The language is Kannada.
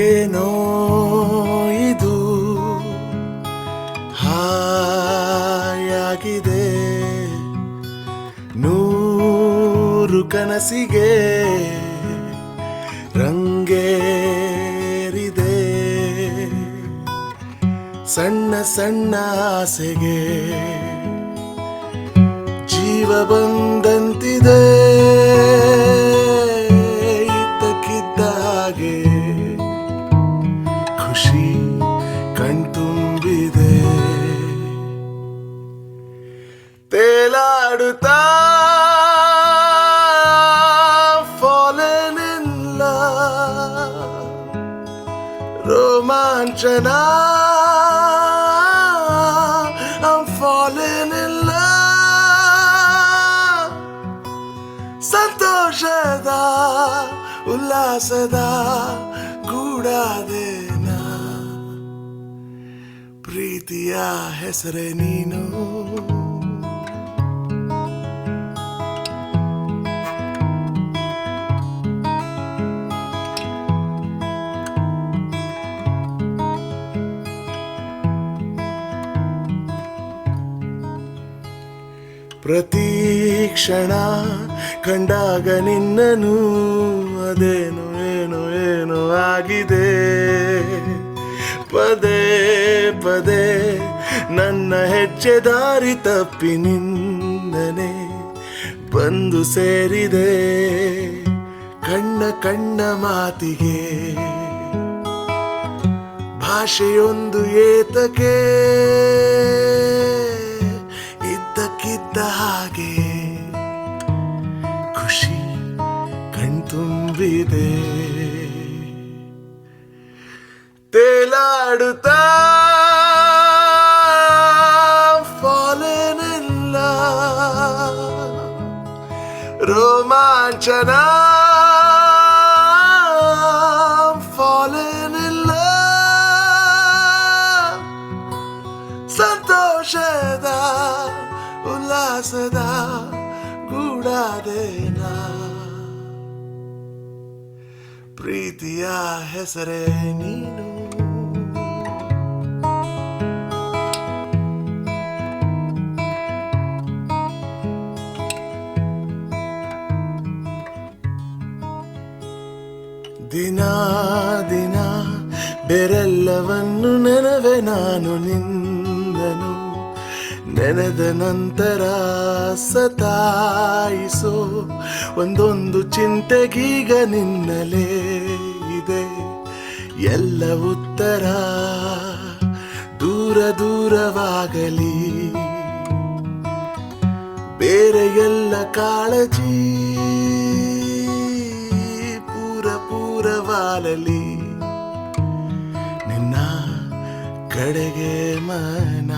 ಏನೋ ಇದು ಹಾಯಾಗಿದೆ, ನೂರು ಕನಸಿಗೆ ರಂಗೇರಿದೆ, ಸಣ್ಣ ಸಣ್ಣ ಆಸೆಗೆ ಜೀವ ಬಂದಂತಿದೆ, ಇದ್ದಕ್ಕಿದ್ದ ಹಾಗೆ ಖುಷಿ ಕಣ್ತುಂಬಿದೆ, ತೇಲಾಡುತ್ತಾ fallen in love, ರೋಮಾಂಚನ I'm falling in love, ಸಂತೋಷದ ಉಲ್ಲಾಸದ ಗೂಡಾದೇನ, ಪ್ರೀತಿಯ ಹೆಸರೇ ನೀನು. ಪ್ರತಿ ಕ್ಷಣ ಕಂಡಾಗ ನಿನ್ನನು ಅದೇನು ಏನು ಏನು ಆಗಿದೆ, ಪದೇ ಪದೇ ನನ್ನ ಹೆಜ್ಜೆ ದಾರಿ ತಪ್ಪಿ ನಿನ್ನನೆ ಬಂದು ಸೇರಿದೆ, ಕಣ್ಣ ಕಣ್ಣ ಮಾತಿಗೆ ಭಾಷೆಯೊಂದು ಏತಕ್ಕೆ, ಇದ್ದಕ್ಕಿದ್ದ ಹಾಗೆ ಖುಷಿ ಕಣ್ತುಂಬಿದೆ, ತೇಲಾಡುತ್ತಾ fallen in love, ರೋಮಾಂಚನ fallen in love, ಸಂತೋಷದ ಉಲ್ಲಾಸದ ಗೂಡಾದೇನ, ಪ್ರೀತಿಯ ಹೆಸರೇ ನೀನು. ದಿನ ದಿನ ಬೇರೆಲ್ಲವನ್ನು ನೆನವೆ ನಾನು ನಿನ್ನನು, ನೆನೆದ ನಂತರ ಸತಾಯಿಸೋ ಒಂದೊಂದು ಚಿಂತೆಗೀಗ ನಿನ್ನಲೇ ಇದೆ ಎಲ್ಲ ಉತ್ತರ, ದೂರ ದೂರವಾಗಲಿ ಬೇರೆ ಎಲ್ಲ ಕಾಳಜಿ ಪೂರ ಪೂರವಾಗಲಿ, ನಿನ್ನ ಕಡೆಗೆ ಮನ